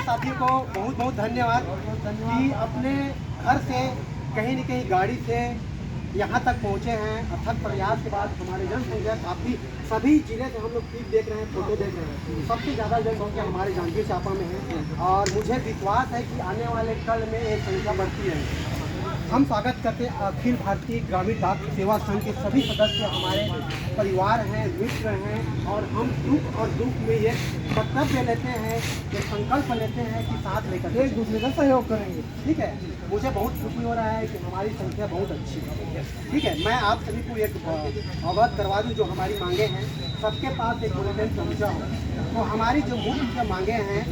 साथी को बहुत बहुत धन्यवाद कि अपने घर से कहीं न कहीं गाड़ी से यहाँ तक पहुँचे हैं। अथक प्रयास के बाद हमारे जनसंख्या काफ़ी सभी जिले से हम लोग फीड देख रहे हैं, फोटो देख रहे हैं, सबसे ज़्यादा जनसंख्या हमारे जांजगीर चांपा में है और मुझे विश्वास है कि आने वाले कल में ये संख्या बढ़ती है। हम स्वागत करते हैं अखिल भारतीय ग्रामीण डाक सेवा संघ के सभी सदस्य हमारे परिवार हैं, मित्र हैं और हम सुख और दुख में ये कर्तव्य लेते हैं, ये संकल्प लेते हैं कि साथ लेकर एक दूसरे का सहयोग करेंगे। ठीक है, मुझे बहुत खुशी हो रहा है कि हमारी संख्या बहुत अच्छी है। ठीक है, मैं आप सभी को एक अवगत करवा दूँ जो हमारी मांगे हैं, सबके पास एक बुलेटिन पहुँचा हो। तो हमारी जो मुख्य मांगे हैं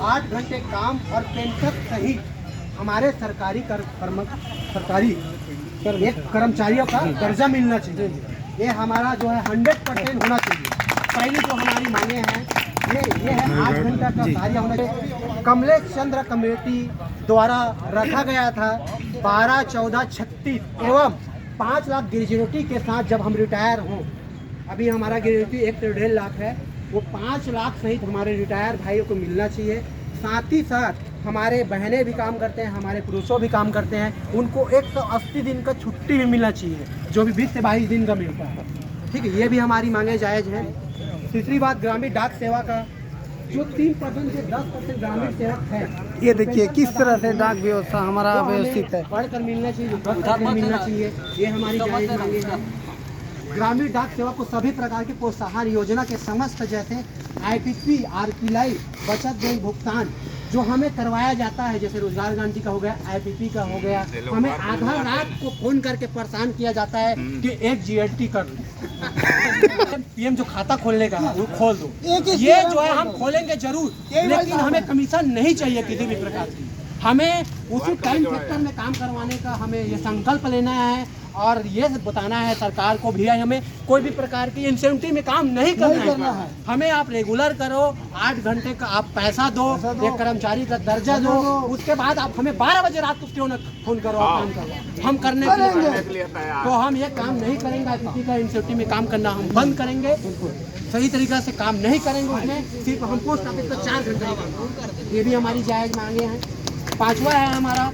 8 घंटे काम और पेंशन सहित हमारे सरकारी एक कर्मचारियों का दर्जा मिलना चाहिए। ये हमारा जो है 100% होना चाहिए। पहली जो हमारी मांगे हैं ये है 8 घंटा का कार्य होना चाहिए। कमलेश चंद्र कमेटी द्वारा रखा गया था 12, 14, 36 एवं 5 लाख ग्रेजुएटी के साथ जब हम रिटायर हों, अभी हमारा ग्रेजुएटी 1 से 1.5 लाख है, वो 5 लाख सहित हमारे रिटायर भाइयों को मिलना चाहिए। साथ ही साथ हमारे बहनें भी काम करते हैं, हमारे पुरुषों भी काम करते हैं, उनको 180 दिन का छुट्टी भी मिलना चाहिए, जो भी 20 से 22 दिन का मिलता है। ठीक है, ये भी हमारी मांगे जायज़ हैं। तीसरी बात, ग्रामीण डाक सेवा का जो 3% से 10% ग्रामीण सेवक है, ये देखिए किस तरह से डाक व्यवस्था हमारा व्यवस्थित है, बढ़कर मिलना चाहिए, 10% मिलना चाहिए, ये हमारी जायज़ मांगे हैं। ग्रामीण डाक सेवा को सभी प्रकार के प्रोत्साहन योजना के समस्त जैसे IPP, RPI, बचत बैंक भुगतान जो हमें करवाया जाता है, जैसे रोजगार गारंटी का हो गया, IPP का हो गया, हमें आधा रात को फोन करके परेशान किया जाता है कि एक GST कर लो। PM जो खाता खोलने का वो खोल दो, ये जो है हम खोलेंगे जरूर, लेकिन हमें कमीशन नहीं चाहिए किसी भी प्रकार की। हमें उसी टाइम सेक्टर में काम करवाने का हमें ये संकल्प लेना है और ये बताना है सरकार को भी, हमें कोई भी प्रकार की इंसेंटिव में काम नहीं करना है। हमें आप रेगुलर करो, 8 घंटे का आप पैसा दो, एक कर्मचारी का दर्जा दो, उसके बाद आप हमें 12 बजे रात को क्यों न फोन करो, आप काम करो, हम करने के लिए तो हम ये काम नहीं करेंगे। किसी का इंसेंटिव में काम करना हम बंद करेंगे, सही तरीका से काम नहीं करेंगे उसमें, सिर्फ हम पोस्ट ऑफिस पर 4 घंटे ही काम करेंगे। ये भी हमारी जायज़ मांगे हैं। 5वां है हमारा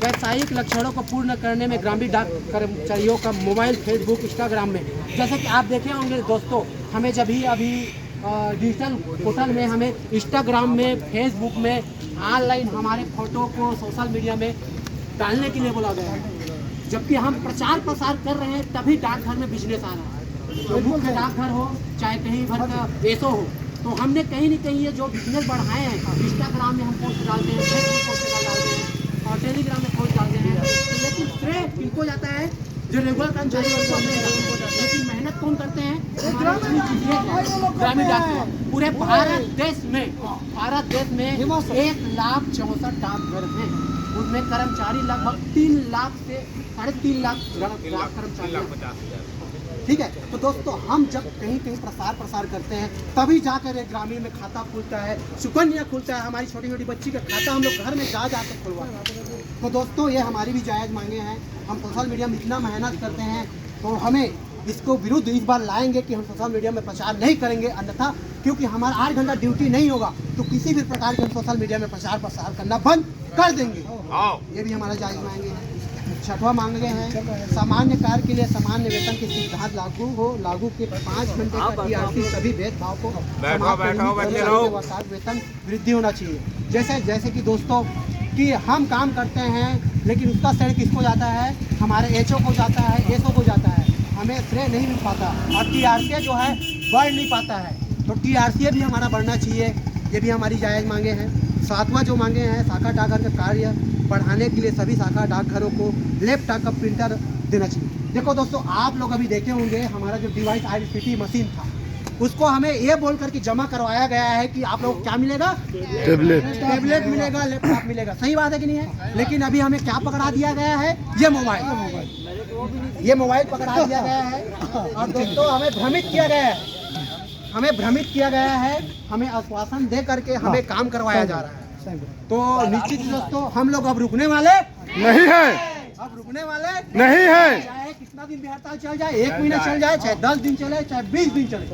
व्यावसायिक लक्षणों को पूर्ण करने में ग्रामीण डाक कर्मचारियों का मोबाइल, फेसबुक, इंस्टाग्राम में, जैसे कि आप देखे होंगे दोस्तों, हमें जब भी अभी डिजिटल पोर्टल में हमें इंस्टाग्राम में, फेसबुक में ऑनलाइन हमारे फोटो को सोशल मीडिया में डालने के लिए बोला गया है, जबकि हम प्रचार प्रसार कर रहे हैं, तभी डाकघर में बिजनेस आ रहा है। तो मुख्य डाकघर हो चाहे कहीं भर का एसो हो, तो हमने कहीं न कहीं ये जो बिजनेस बढ़ाए हैं, इंस्टाग्राम में हम पोस्ट डालते हैं, फेसबुक पोस्ट डालते हैं और टेलीग्राम में पोस्ट डालते हैं, लेकिन श्रेय किनको जाता है? जो रेगुलर कर्मचारी होते हैं। लेकिन मेहनत कौन करते हैं? ग्रामीण डाक। पूरे भारत देश में 1,64,00,000 डाकघर हैं, उनमें कर्मचारी लगभग 3 लाख से 3.5 लाख कर्मचारी। ठीक है, तो दोस्तों हम जब कहीं प्रसार करते हैं, तभी जाकर एक ग्रामीण में खाता खुलता है, सुकन्या खुलता है, हमारी छोटी छोटी बच्ची का खाता हम लोग घर में जा कर खुलवाते हैं। तो दोस्तों ये हमारी भी जायज़ मांगे हैं। हम सोशल मीडिया में इतना मेहनत करते हैं, तो हमें इसको विरुद्ध इस बार लाएंगे कि हम सोशल मीडिया में प्रचार नहीं करेंगे, अन्यथा क्योंकि हमारा 8 घंटा ड्यूटी नहीं होगा तो किसी भी प्रकार के हम सोशल मीडिया में प्रसार करना बंद कर देंगे। ये भी हमारा जायज़ मांगे हैं। 6वां मांगे हैं सामान्य कार्य के लिए सामान्य वेतन के सिद्धांत लागू के 5 घंटे का TRC सभी भेदभाव को वेतन वृद्धि होना चाहिए। जैसे कि दोस्तों कि हम काम करते हैं, लेकिन उसका श्रेय किसको जाता है? हमारे HO को जाता है, SO को जाता है, हमें श्रेय नहीं मिल पाता और TRC जो है बढ़ नहीं पाता है। तो TRC भी हमारा बढ़ना चाहिए, ये भी हमारी जायज़ मांगे हैं। 7वां जो मांगे हैं शाखा डाकघर का कार्य बढ़ाने के लिए सभी शाखा डाकघरों को लैपटॉप का प्रिंटर देना चाहिए। देखो दोस्तों, आप लोग अभी देखे होंगे हमारा जो डिवाइस IDPT मशीन था, उसको हमें ये बोलकर के जमा करवाया गया है कि आप लोग क्या मिलेगा? टेबलेट मिलेगा, लैपटॉप मिलेगा। सही बात है कि नहीं है? लेकिन अभी हमें क्या पकड़ा दिया गया है? ये मोबाइल पकड़ा दिया गया है और दोस्तों हमें भ्रमित किया गया है, हमें आश्वासन दे करके हमें काम करवाया जा रहा है। तो निश्चित दोस्तों हम लोग अब रुकने वाले नहीं है, चाहे कितना दिन भी हड़ताल चल जाए, 1 महीना चल जाए, चाहे 10 दिन चले, चाहे 20 दिन चले,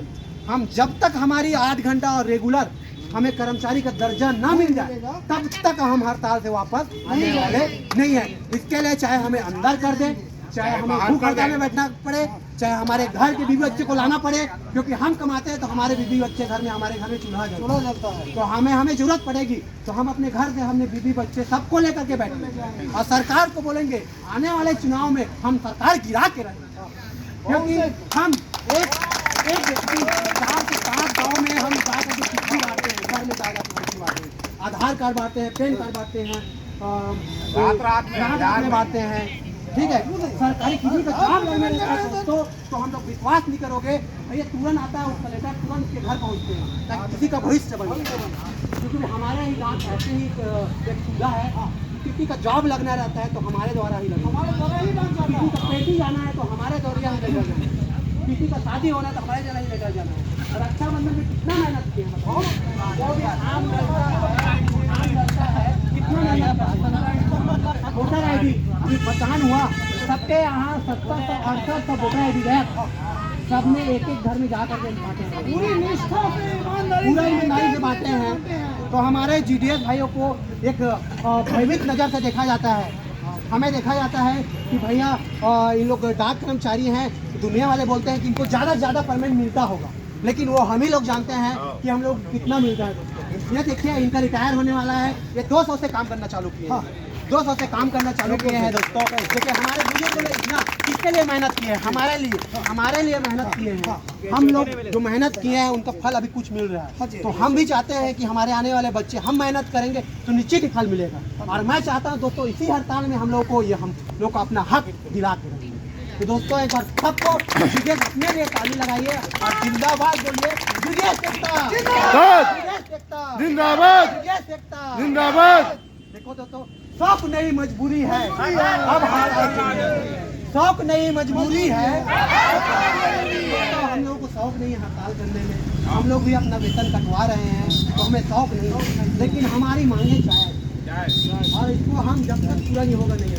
हम जब तक हमारी 8 घंटा और रेगुलर हमें कर्मचारी का दर्जा ना मिल जाए तब तक हम हड़ताल से वापस आने वाले नहीं है। इसके लिए चाहे हमें अंदर कर दे, चाहे हमें भूख हड़ताल में बैठना पड़े, चाहे हमारे घर के बीवी बच्चे को लाना पड़े, क्योंकि हम कमाते हैं तो हमारे बीवी बच्चे घर में, हमारे घर में चूल्हा जलता है, तो हमें जरूरत पड़ेगी तो हम अपने घर से हमने बीवी बच्चे सबको लेकर के बैठेंगे और सरकार को बोलेंगे आने वाले चुनाव में हम सरकार गिरा के रहेंगे। क्योंकि हम एक व्यक्ति 4 से 5 गाँव में हम जाकर के चिट्ठी बांटते हैं, घर में जाकर के चिट्ठी बांटते हैं, आधार कार्ड बांटते हैं, पैन कार्ड बांटते हैं, रात में बांटते हैं, ठीक है। सरकारी किसी का काम लगने लगता है दोस्तों तो हम लोग विश्वास नहीं करोगे, ये तुरंत आता है उसका लेटर, तुरंत के घर पहुँचते हैं ताकि किसी का भविष्य बन जाए। क्योंकि हमारे ही गाँव ऐसे ही एक सुविधा है, किसी का जॉब लगना रहता है तो हमारे द्वारा ही लगना, किसी का पेटी जाना है तो हमारे द्वारा ही लेकर जाना है, किसी का शादी होना है तो हमारे द्वारा ही लेकर जाना है। रक्षाबंधन में कितना मेहनत किया बताओ, वो भी आम लड़का है कितना मेहनत करता है। वोटर ID अभी मतदान हुआ, सबके यहाँ 70-68 वोटर ID गया, सबने एक घर में जाकर के बांटे हैं, पूरी निष्ठा से ईमानदारी से बांटे हैं। तो हमारे GDS भाइयों को एक भयभीत नज़र से देखा जाता है, हमें देखा जाता है कि भैया इन लोग डाक कर्मचारी हैं, दुनिया वाले बोलते हैं कि इनको ज़्यादा से ज़्यादा पेमेंट मिलता होगा, लेकिन वो हम ही लोग जानते हैं कि हम लोग कितना मिलता है दोस्तों। ये देखिए इनका रिटायर होने वाला है, ये 200 से काम करना चालू किए हैं, 200 से काम करना चालू किए हैं दोस्तों। देखिए हमारे बुजुर्ग लोग इतना किसके लिए मेहनत किए हैं, हमारे लिए मेहनत किए हैं। हम लोग जो मेहनत किए हैं उनका फल अभी कुछ मिल रहा है, तो हम भी चाहते हैं कि हमारे आने वाले बच्चे, हम मेहनत करेंगे तो निश्चित ही फल मिलेगा। और मैं चाहता हूँ दोस्तों इसी हड़ताल में हम लोग को हम लोग को अपना हक दिला के रखेंगे। तो दोस्तों एक बार सबको GDS अपने लिए ताली लगाइए और जिंदाबाद बोलिए, GDS एकता जिंदाबाद जिंदाबाद। देखो दोस्तों शौक नहीं मजबूरी है, अब शौक नहीं मजबूरी है, तो हम लोगों को शौक नहीं है हड़ताल करने में, हम लोग भी अपना वेतन कटवा रहे हैं तो हमें शौक नहीं है, लेकिन हमारी मांगे चाहे और इसको हम जब तक पूरा नहीं होगा नहीं,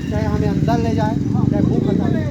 चाहे हमें अंदर ले जाए, चाहे भूख हटा ले,